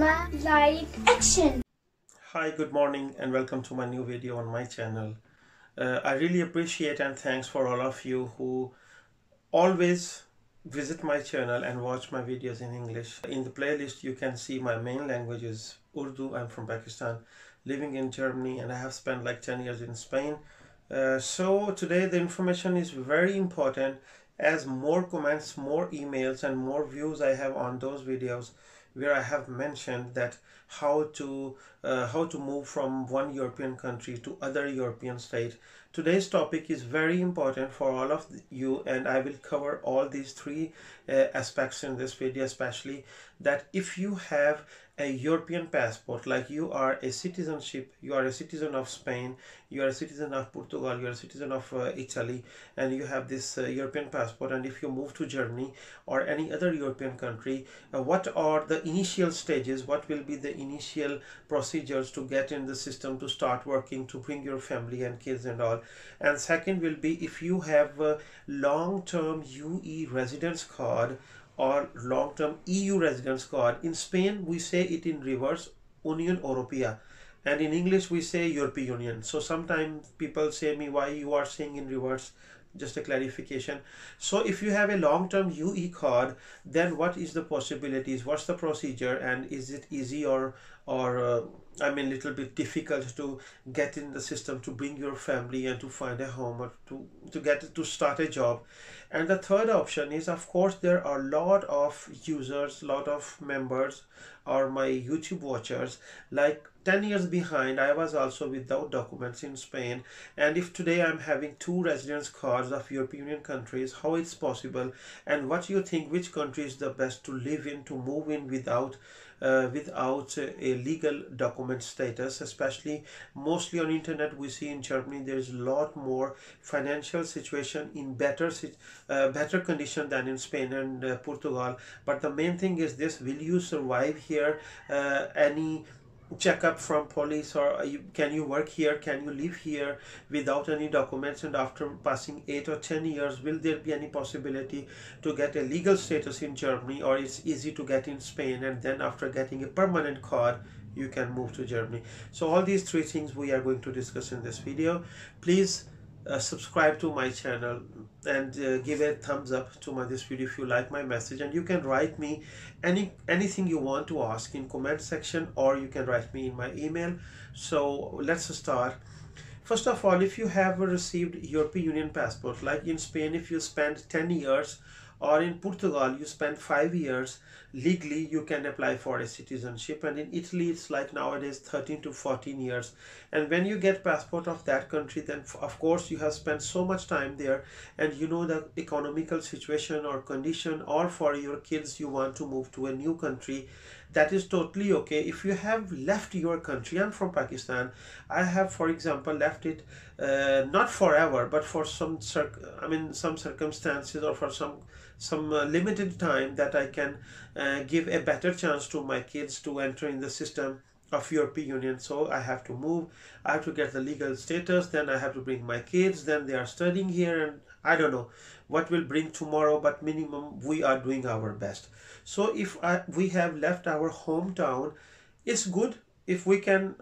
Camera, light, action. Hi, good morning and welcome to my new video on my channel. I really appreciate and thanks for all of you who always visit my channel and watch my videos in English. In the playlist you can see my main language is Urdu. I'm from Pakistan, living in Germany, and I have spent like 10 years in Spain. So today the information is very important, as more comments, more emails and more views I have on those videos where I have mentioned that how to move from one European country to other European state. Today's topic is very important for all of you, and I will cover all these three aspects in this video, especially that if you have a European passport, like you are a citizen of Spain, you are a citizen of Portugal, you are a citizen of Italy, and you have this European passport, and if you move to Germany or any other European country, what are the initial stages, what will be the initial procedures to get in the system, to start working, to bring your family and kids and all. And second will be, if you have a long-term UE residence card or long-term EU residence card. In Spain we say it in reverse, Union Europea, and in English we say European Union. So sometimes people say me, why you are saying in reverse? Just a clarification. So if you have a long-term UE card, then what is the possibilities, what's the procedure, and is it easy or I mean little bit difficult to get in the system, to bring your family and to find a home, or to start a job? And the third option is, of course, there are a lot of users, lot of members or my YouTube watchers, like 10 years behind I was also without documents in Spain, and if today I'm having two residence cards of European Union countries, how it's possible, and what you think, which country is the best to live in, to move in without a legal document status? Especially mostly on internet we see in Germany there is a lot more financial situation in better condition than in Spain and Portugal. But the main thing is this: will you survive here? Any checkup from police, or can you work here, can you live here without any documents? And after passing 8 or 10 years, will there be any possibility to get a legal status in Germany, or it's easy to get in Spain, and then after getting a permanent card you can move to Germany? So all these three things we are going to discuss in this video. Please subscribe to my channel and give a thumbs up to this video if you like my message, and you can write me anything you want to ask in comment section, or you can write me in my email. So let's start. First of all, if you have received European Union passport, like in Spain if you spend 10 years, or in Portugal you spend 5 years, legally you can apply for a citizenship, and in Italy it's like nowadays 13 to 14 years. And when you get passport of that country, then of course you have spent so much time there, and you know the economical situation or condition, or for your kids you want to move to a new country, that is totally okay. If you have left your country, I'm from Pakistan, I have, for example, left it not forever, but for some circumstances, or for some limited time, that I can give a better chance to my kids to enter in the system of European Union. So I have to move, I have to get the legal status, then I have to bring my kids, then they are studying here, and I don't know what will bring tomorrow, but minimum we are doing our best. So if we have left our hometown, it's good if we can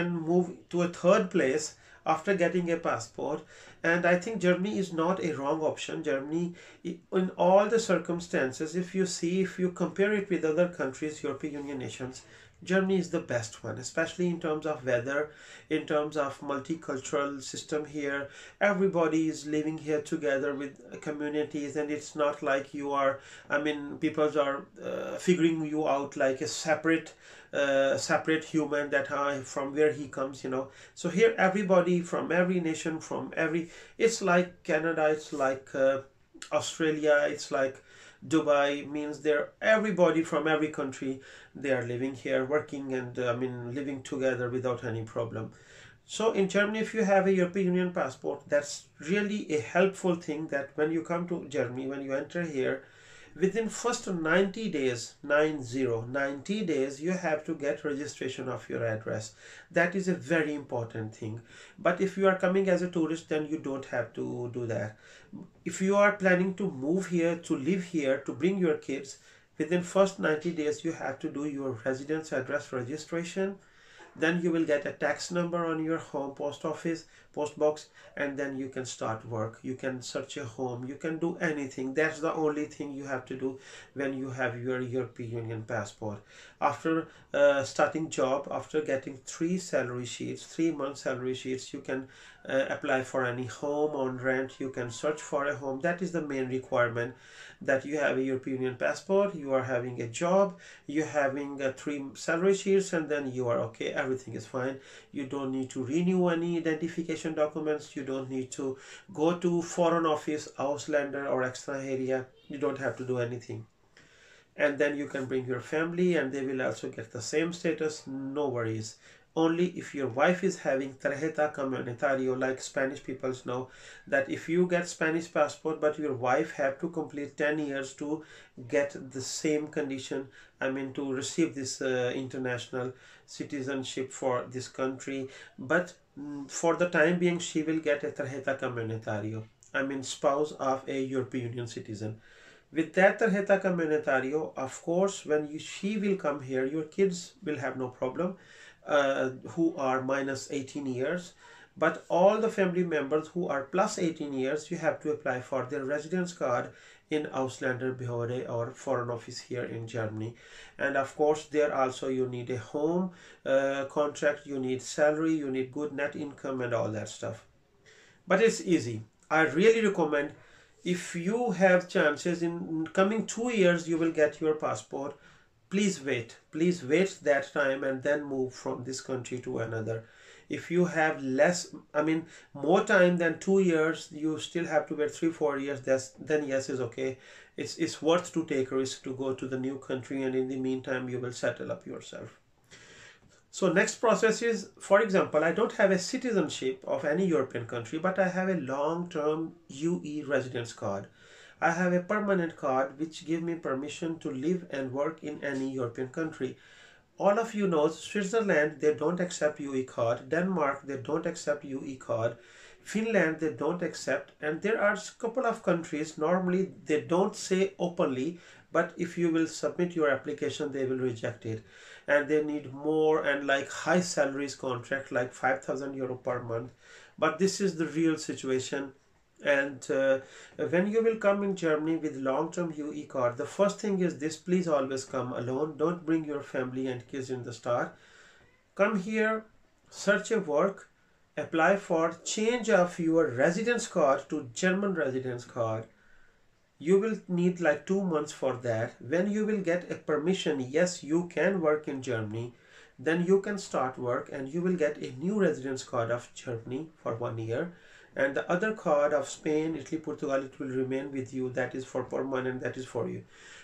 move to a third place after getting a passport. And I think Germany is not a wrong option. Germany, in all the circumstances, if you compare it with other countries, European Union nations, Germany is the best one, especially in terms of weather, in terms of multicultural system here. Everybody is living here together with communities, and it's not like you are, people are figuring you out like a separate human, that from where he comes, So here everybody from every nation, it's like Canada, it's like Australia, it's like Dubai, means everybody from every country, they are living here, working, and living together without any problem. So in Germany, if you have a European Union passport, that's really a helpful thing, that when you come to Germany, when you enter here, within first 90 days, 90 days, you have to get registration of your address. That is a very important thing. But if you are coming as a tourist, then you don't have to do that. If you are planning to move here, to live here, to bring your kids, Within first 90 days, you have to do your residence address registration. Then you will get a tax number on your home post box, and then you can start work. You can search a home, you can do anything. That's the only thing you have to do when you have your European Union passport. After starting job, after getting 3 month salary sheets, you can apply for any home on rent. You can search for a home. That is the main requirement, that you have a European Union passport, you are having a job, you're having 3 salary sheets, and then you are okay, everything is fine. You don't need to renew any identification documents, you don't need to go to foreign office, Ausländer or extra area, you don't have to do anything. And then you can bring your family and they will also get the same status, no worries. Only if your wife is having tarjeta comunitario, like Spanish people know that if you get Spanish passport but your wife have to complete 10 years to get the same condition, I mean to receive this international citizenship for this country, but for the time being she will get a tarjeta comunitario, I mean spouse of a European Union citizen. With that tarjeta comunitario, of course, when she will come here, your kids will have no problem, who are minus 18 years. But all the family members who are plus 18 years, you have to apply for their residence card in Ausländerbehörde or Foreign Office here in Germany. And of course, there also you need a home contract, you need salary, you need good net income and all that stuff. But it's easy. I really recommend, if you have chances in coming 2 years you will get your passport, please wait that time and then move from this country to another. If you have less, I mean more time than 2 years, you still have to wait 3-4 years, then yes, is okay. It's worth to take a risk to go to the new country, and in the meantime you will settle up yourself. So next process is, for example, I don't have a citizenship of any European country, but I have a long-term UE residence card. I have a permanent card which gives me permission to live and work in any European country. All of you know Switzerland, they don't accept UE card. Denmark, they don't accept UE card. Finland, they don't accept. And there are a couple of countries, normally they don't say openly, but if you will submit your application, they will reject it. And they need more and like high salaries contract, like 5,000 euro per month. But this is the real situation. And when you will come in Germany with long-term UE card, the first thing is this: please always come alone. Don't bring your family and kids in the start. Come here, search a work, apply for change of your residence card to German residence card. You will need like 2 months for that. When you will get a permission, yes, you can work in Germany, then you can start work and you will get a new residence card of Germany for 1 year. And the other card of Spain, Italy, Portugal, it will remain with you. That is for permanent, that is for you.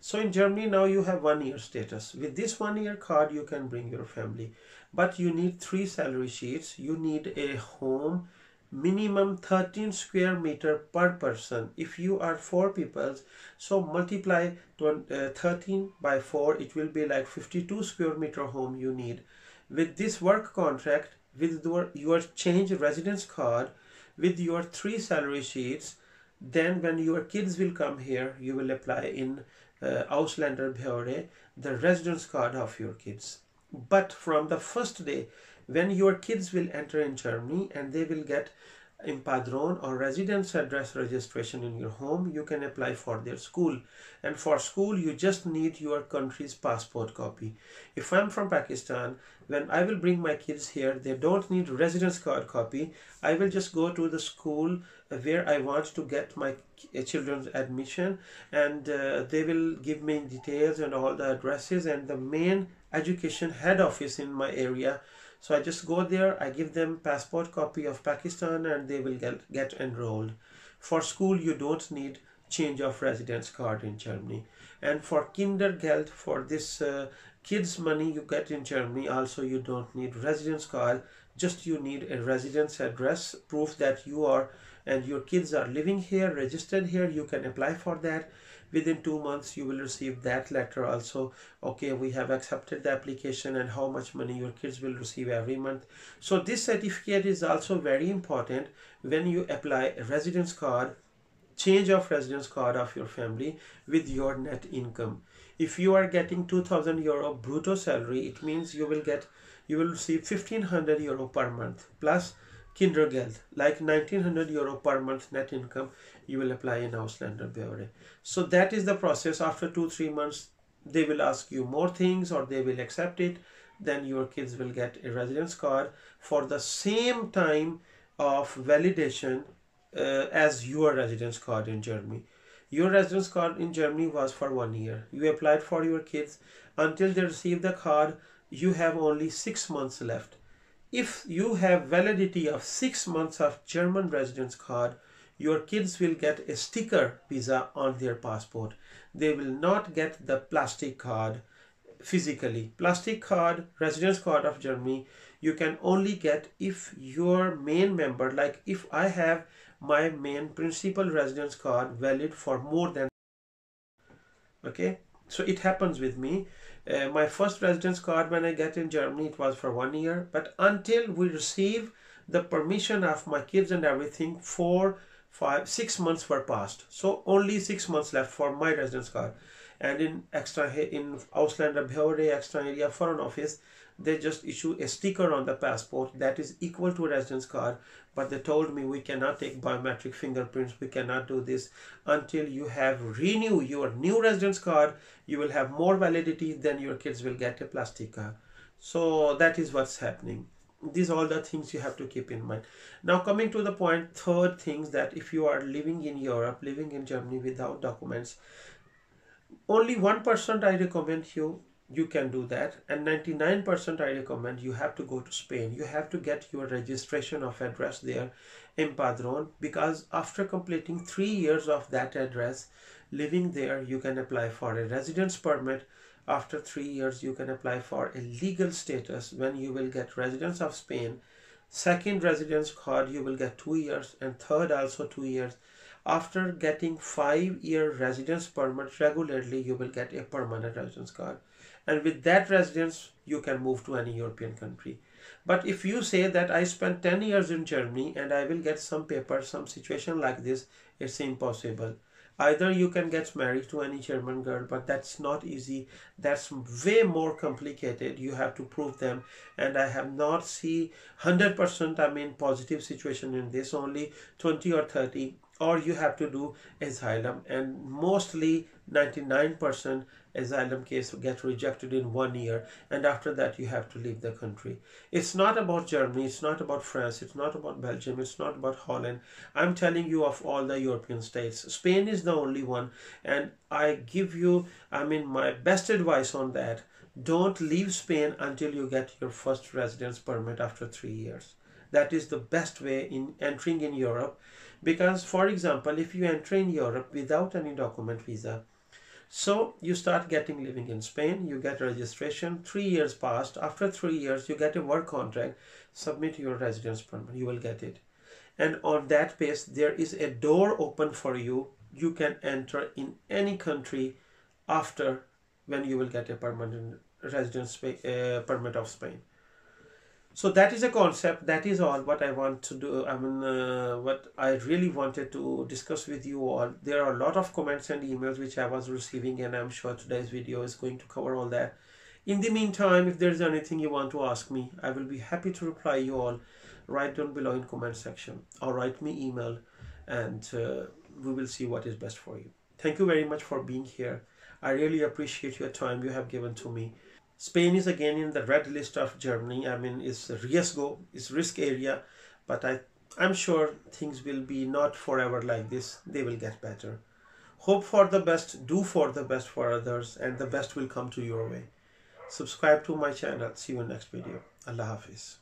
So in Germany now you have 1 year status. With this 1 year card you can bring your family. But you need 3 salary sheets. You need a home, minimum 13 square meter per person. If you are 4 people, so multiply 13 by 4, it will be like 52 square meter home you need. With this work contract, with your change residence card, with your 3 salary sheets, then when your kids will come here, you will apply in Ausländerbehörde the residence card of your kids. But from the first day, when your kids will enter in Germany and they will get empadron or residence address registration in your home, you can apply for their school. And for school, you just need your country's passport copy. If I'm from Pakistan, when I will bring my kids here, they don't need residence card copy. I will just go to the school where I want to get my children's admission, and they will give me details and all the addresses and the main education head office in my area. So I just go there, I give them passport copy of Pakistan and they will get enrolled. For school, you don't need change of residence card in Germany. And for Kindergeld, for this kids money you get in Germany, also you don't need residence card. Just you need a residence address, proof that you are and your kids are living here, registered here. You can apply for that. Within 2 months you will receive that letter also. Okay, we have accepted the application and how much money your kids will receive every month. So this certificate is also very important when you apply a residence card, change of residence card of your family with your net income. If you are getting 2,000 euro brutto salary, it means you will receive 1,500 euro per month plus Kindergeld, like 1,900 euro per month net income you will apply in Ausländer Behörde. So that is the process. After 2-3 months, they will ask you more things or they will accept it. Then your kids will get a residence card for the same time of validation as your residence card in Germany. Your residence card in Germany was for 1 year. You applied for your kids. Until they receive the card, you have only 6 months left. If you have validity of 6 months of German residence card, your kids will get a sticker visa on their passport. They will not get the plastic card physically. Plastic card, residence card of Germany, you can only get if your main member, like if I have my main principal residence card valid for more than, okay, so it happens with me. My first residence card when I get in Germany, it was for 1 year, but until we receive the permission of my kids and everything, 6 months were passed. So only 6 months left for my residence card. And in Ausländer Behörde, extra area foreign office, they just issue a sticker on the passport that is equal to a residence card, but they told me we cannot take biometric fingerprints, we cannot do this until you have renew your new residence card. You will have more validity, then your kids will get a plastic card. So that is what's happening. These are all the things you have to keep in mind. Now coming to the point, third things, that if you are living in Europe, living in Germany without documents, only 1% I recommend you can do that, and 99% I recommend you have to go to Spain. You have to get your registration of address there, empadron, because after completing 3 years of that address living there, you can apply for a residence permit. After 3 years, you can apply for a legal status when you will get residence of Spain. Second residence card, you will get 2 years, and third also 2 years. After getting 5-year residence permit regularly, you will get a permanent residence card. And with that residence, you can move to any European country. But if you say that I spent 10 years in Germany and I will get some paper, some situation like this, it's impossible. Either you can get married to any German girl, but that's not easy. That's way more complicated. You have to prove them. And I have not seen 100% positive situation in this, only 20 or 30. Or you have to do asylum, and mostly 99% asylum case get rejected in 1 year, and after that you have to leave the country. It's not about Germany, it's not about France, it's not about Belgium, it's not about Holland. I'm telling you of all the European states. Spain is the only one, and I give you my best advice on that. Don't leave Spain until you get your first residence permit after 3 years. That is the best way in entering in Europe. Because, for example, if you enter in Europe without any document visa, so you start living in Spain, you get registration, 3 years passed. After 3 years, you get a work contract, submit your residence permit, you will get it. And on that base, there is a door open for you. You can enter in any country after when you will get a permanent residence permit of Spain. So that is a concept. That is all what I want to do. What I really wanted to discuss with you all. There are a lot of comments and emails which I was receiving, and I'm sure today's video is going to cover all that. In the meantime, if there's anything you want to ask me, I will be happy to reply you all. Write down below in comment section or write me email, and we will see what is best for you. Thank you very much for being here. I really appreciate your time you have given to me. Spain is again in the red list of Germany. It's a risk area, but I'm sure things will be not forever like this. They will get better. Hope for the best, do for the best for others, and the best will come to your way. Subscribe to my channel. See you in next video. Allah Hafiz.